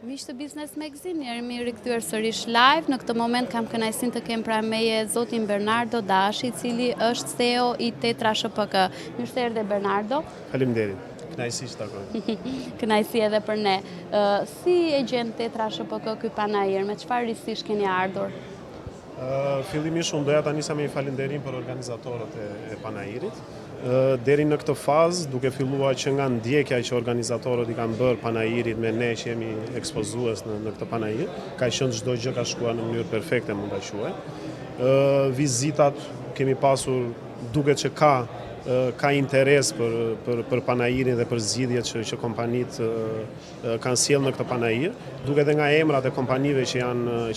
Miq të Business Magazine, jemi rikthyer sërish live. Në këtë moment kam kënaqësinë të kem pranë meje zotin Bernardo Dashi, i cili është CEO i Tetra SHPK. Mirë se erdhe Bernardo. Faleminderit. Kënaqësi që takoj. Kënaqësi edhe për ne. Si e gjen Tetra SHPK ky panajër? Me çfarë risish keni ardhur? Fillimisht unë doja ta nisa me një falënderim për organizatorët e panajirit. Deri në këtë fazë, duke filluar që nga ndjekja që organizatorët i kanë bërë panajirit me ne që jemi ekspozues në këtë panajir, ka qenë çdo gjë ka shkuar në mënyrë perfekte, mund ta quaj. Vizitat kemi pasur, duket që ka interes për panajirin dhe për zgjidhjet që kompanitë kanë sjellë në këtë panajir, duke edhe nga emrat e kompanive që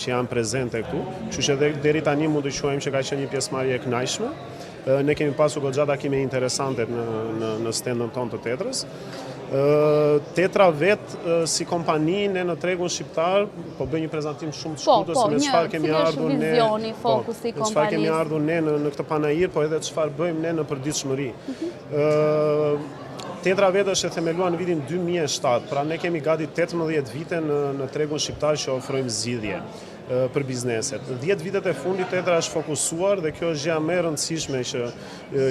janë prezente këtu, kështu që deri tani mund të quajmë që ka qenë një pjesëmarrje e kënaqshme. Ne kemi pasur goxha takime interesante në stendin tonë të Tetrës. Tetra vetë si kompani ne në tregun shqiptar po bëj një prezantim shumë të shkurtër se me çfarë kemi ardhur ne. Çfarë kemi ardhur ne në këtë panajir, po edhe çfarë bëjmë ne në përditshmëri. Tetra vetë është e themeluar në vitin 2007, pra ne kemi gati 18 vite në tregun shqiptar që ofrojmë zgjidhje për bizneset. 10 vitet e fundit Tetra është fokusuar dhe kjo është gjëja më e rëndësishme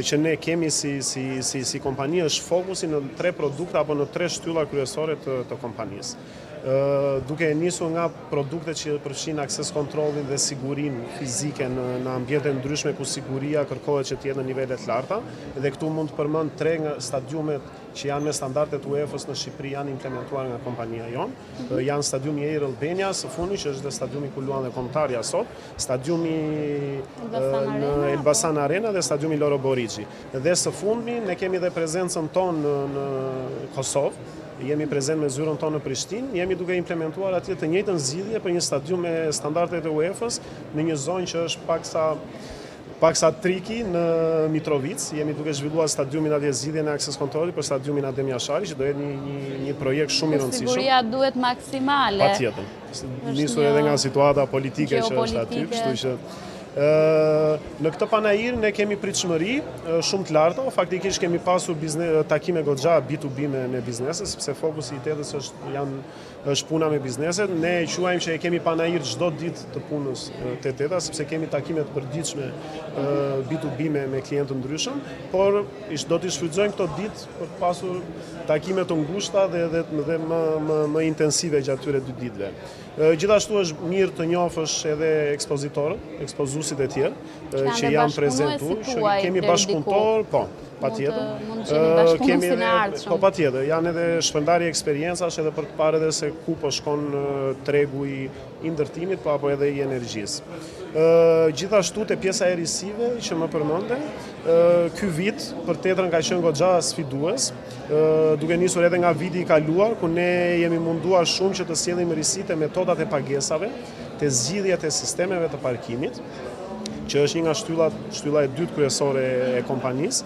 që ne kemi si kompani, është fokusi në 3 produkte apo në 3 shtylla kryesore të kompanisë. Duke nisur nga produkte që përfshin akses kontrollin dhe sigurinë fizike në ambiente ndryshme ku siguria kërkohet që të jetë në nivele të larta, dhe këtu mund të përmend 3 nga stadiumet që janë me standardet UEFA-s në Shqipëri janë implementuar nga kompania jonë. Janë stadiumi Air Albania së fundi, që është dhe stadiumi ku luan dhe kombëtarja sot, stadiumi në Elbasan Arena dhe stadiumi Loro Borixhi. Dhe së fundmi ne kemi dhe prezencën tonë në Kosovë. Jemi prezent me zyrën tonë në Prishtinë, jemi duke implementuar atje të njëjtën zgjidhje për një stadium me standardet e UEFA-s në një zonë që është paksa triki në Mitrovic. Jemi duke zhvilluar stadiumin atje, zgjidhjen e akses kontrollit për stadiumin Adem Jashari, që do jetë një projekt shumë i rëndësishëm. Siguria duhet maksimale. Patjetër. Nisur edhe nga situata politike që është aty, kështu që në këtë panajir ne kemi pritshmëri shumë të larta, faktikisht kemi pasur takime goxha B2B me bizneset, sepse fokusi i Tetrës është puna me bizneset. Ne e quajmë që e kemi panajir çdo ditë të punës te Tetra, sepse kemi takime të përditshme B2B me klientë të ndryshëm, por do t'i shfrytëzojmë këto ditë për të pasur takime të ngushta dhe më intensive gjatë këtyre 2 ditëve. Gjithashtu është mirë të njohësh edhe ekspozuesit e tjerë që janë prezentuar, që kemi bashkëpunëtor, patjetër. Po patjetër, janë edhe shpërndarje eksperjencash edhe për të parë edhe se ku po shkon tregu i ndërtimit apo edhe i energjisë. Gjithashtu te pjesa e risive që më përmende, ky vit për Tetrën ka qenë goxha sfidues, duke nisur edhe nga viti i kaluar, ku ne jemi munduar shumë që të sjellim risitë e metodat e pagesave, te zgjidhjet e sistemeve të parkimit, që është një nga shtylla e dytë kryesore e kompanisë.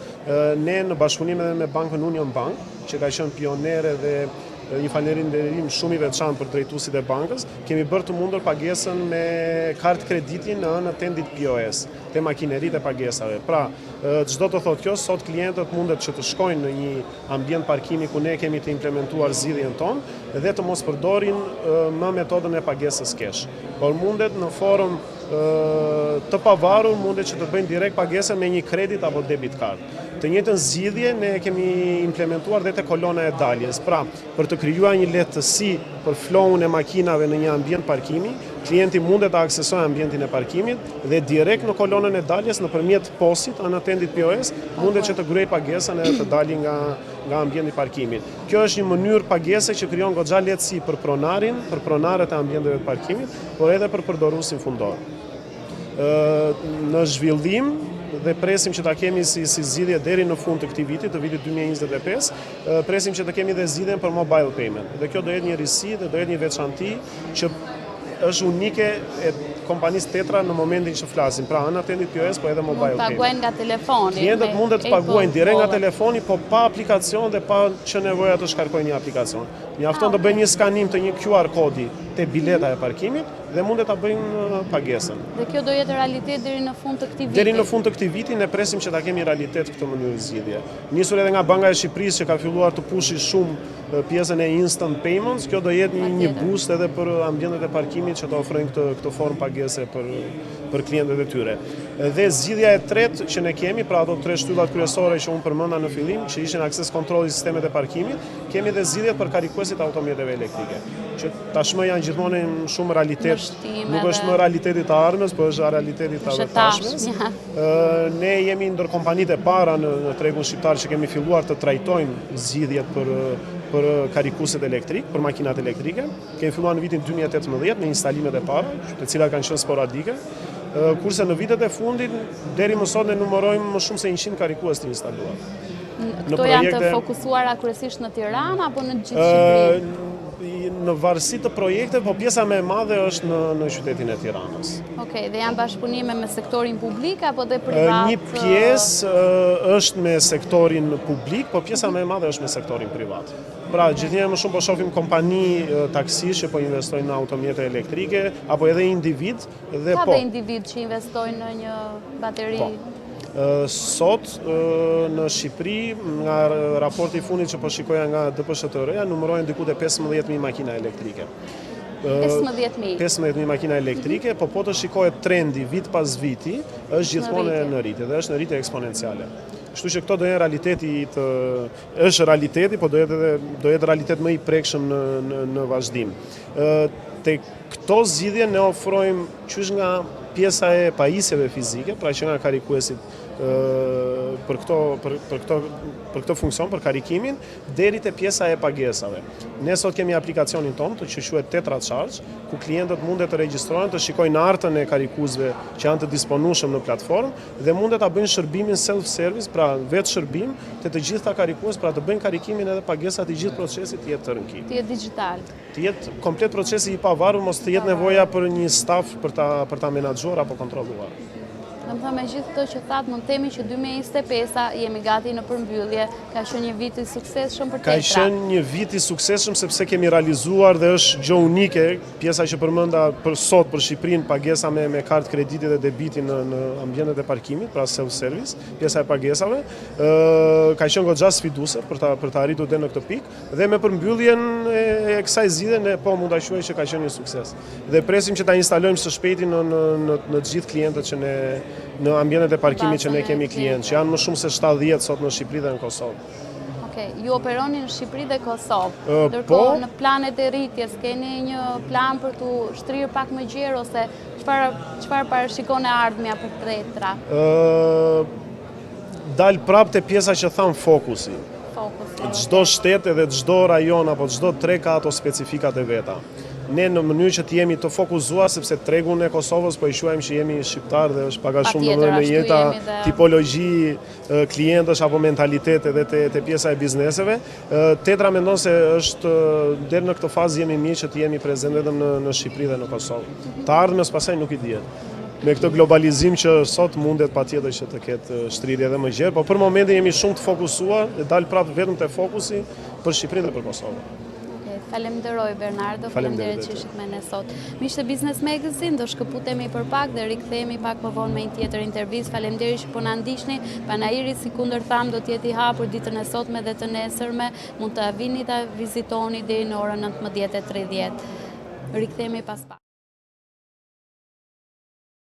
Ne në bashkëpunim edhe me Bankën Union Bank, që ka qenë pionere dhe një falënderim shumë i veçantë për drejtuesit e bankës, kemi bërë të mundur pagesën me kartë krediti në anën e tendit POS, te makineritë e pagesave. Pra, çdo të thotë kjo, sot klientët mundet që të shkojnë në një ambient parkimi ku ne kemi të implementuar zgjidhjen tonë dhe të mos përdorin më metodën e pagesës cash. Por mundet në formë të pavarur, mundet që të bëjnë direkt pagesën me një kredit apo debit card. Të njëjtën zgjidhje ne kemi implementuar dhe te kolona e daljes. Pra, për të krijuar një lehtësi për flow-un e makinave në një ambient parkimi, klienti mundet të aksesojë ambientin e parkimit dhe direkt në kolonën e daljes nëpërmjet posit anë tendit POS mundet që të gryej pagesën edhe të dalë nga ambienti i parkimit. Kjo është një mënyrë pagese që krijon goxha lehtësi për pronarin, për pronarët e ambienteve të parkimit, por edhe për përdoruesin fundor. Në zhvillim dhe presim që ta kemi si zgjidhje deri në fund të këtij viti, të vitit 2025, presim që të kemi dhe zgjidhjen për mobile payment. Dhe kjo do jetë një risi dhe do jetë një veçanti që është unike e kompanisë Tetra në momentin që flasim. Pra, ana tendit POS, po edhe mobile payment. Paguajnë nga telefoni. Klientët mundet të paguajnë direkt nga telefoni, po pa aplikacion dhe pa që nevoja të shkarkojnë një aplikacion. Mjafton të bëjnë një skanim të një QR kodi te bileta e parkimit dhe mundet ta bëjnë pagesën. Dhe kjo do jetë realitet deri në fund të këtij viti. Deri në fund të këtij viti ne presim që ta kemi realitet këtë mënyrë zgjidhje. Nisur edhe nga Banka e Shqipërisë që ka filluar të pushi shumë pjesën e instant payments, kjo do jetë një boost edhe për ambientet e parkimit që të ofrojnë këtë formë pagese për klientët e tyre. Dhe zgjidhja e tretë që ne kemi, pra ato 3 shtyllat kryesore që unë përmenda në fillim, që ishin akses kontrolli sistemet e parkimit, kemi edhe zgjidhjet për karikuesit automjeteve elektrike, që tashmë janë gjithmonë shumë realitet. Nuk është më realiteti të ardhmes, por është realiteti të tashmes. Ne jemi ndër kompanitë e para në tregun shqiptar që kemi filluar të trajtojmë zgjidhjet për karikuesit elektrik, për makinat elektrike. Kemi filluar në vitin 2018 me instalimet e para, të cilat kanë qenë sporadike. Kurse në vitet e fundit, deri më sot ne numërojmë më shumë se 100 karikues të instaluar. Këto janë të fokusuara kryesisht në Tiranë apo në gjithë Shqipërinë? Në varësi të projekte, po pjesa më e madhe është në qytetin e Tiranës. Okej, dhe janë bashkëpunime me sektorin publik apo dhe privat? Një pjesë është me sektorin publik, po pjesa më e madhe është me sektorin privat. Pra, gjithnjë më shumë po shohim kompani taksish që po investojnë në automjete elektrike, apo edhe individ dhe Ka dhe individ që investojnë në një bateri? Sot në Shqipëri, nga raporti i fundit që po shikoja nga DPSHTR-ja, numërojnë diku te 15.000 makina elektrike. 15.000 makina elektrike, po të shikohet trendi vit pas viti, është gjithmonë në rritje dhe është në rritje eksponenciale. Kështu që këto do jenë është realiteti, po do jetë realitet më i prekshëm në vazhdim. Te këto zgjidhje ne ofrojmë qysh nga pjesa e pajisjeve fizike, pra që nga karikuesit për këto funksion, për karikimin, deri te pjesa e pagesave. Ne sot kemi aplikacionin tonë që quhet Tetra Charge, ku klientët mundet të regjistrohen, të shikojnë artën e karikuesve që janë të disponueshëm në platformë dhe mundet ta bëjnë shërbimin self-service, pra vetë shërbim te të gjitha karikues, pra të bëjnë karikimin edhe pagesat i gjithë procesit të jetë të rënki. Të jetë digital. Të jetë komplet procesi i pavarur, mos të jetë nevoja për një staf për ta menaxhuar apo kontrolluar. Do të me gjithë këto që thatë, mund temi që 2025 jemi gati në përmbyllje, ka qenë një vit i suksesshëm për Tetra. Ka qenë një vit i suksesshëm sepse kemi realizuar dhe është gjë unike, pjesa që përmenda për sot për Shqipërinë, pagesa me kartë krediti dhe debiti në ambientet e parkimit, pra self-service, pjesa e pagesave, ka qenë goxha sfiduese për ta arritur deri në këtë pikë dhe me përmbylljen e kësaj zgjidhje ne po mund ta quaj që ka qenë një sukses. Dhe presim që ta instalojmë së shpejti në të gjithë klientët që në ambientet e parkimit që ne kemi klientë, që janë më shumë se 70 sot në Shqipëri dhe në Kosovë. Okej, ju operoni në Shqipëri dhe Kosovë. Ndërkohë në planet e rritjes, keni një plan për të shtrirë pak më gjerë ose çfarë parashikon e ardhmja për Tetra? Dal prap te pjesa që tham fokusi. Çdo shtet edhe çdo rajon apo çdo treg ka ato specifikat e veta. Ne në mënyrë që të jemi të fokusuar, sepse tregun e Kosovës po i quajmë që jemi shqiptar dhe është pak a shumë në jeta tipologji klientësh apo mentalitet edhe te pjesa e bizneseve. Tetra mendon se është deri në këtë fazë jemi mirë që të jemi prezent vetëm në Shqipëri dhe në Kosovë. Të ardhmës pasaj nuk i dihet. Me këtë globalizim që sot mundet patjetër që të ketë shtrirje edhe më gjerë, po për momentin jemi shumë të fokusuar dhe dal prapë vetëm te fokusi për Shqipërinë dhe për Kosovën. Falemnderoj Bernardo, faleminderit që ishit me ne sot. Miqtë Business Magazine, do shkëputemi për pak dhe rikthehemi pak më vonë me një tjetër intervistë. Faleminderit që po na ndiqni. Panairi, si kundër tham, do të jetë i hapur ditën e sotme dhe të nesërme. Mund të vini ta vizitoni deri në orën 19:30. Rikthehemi pas pak.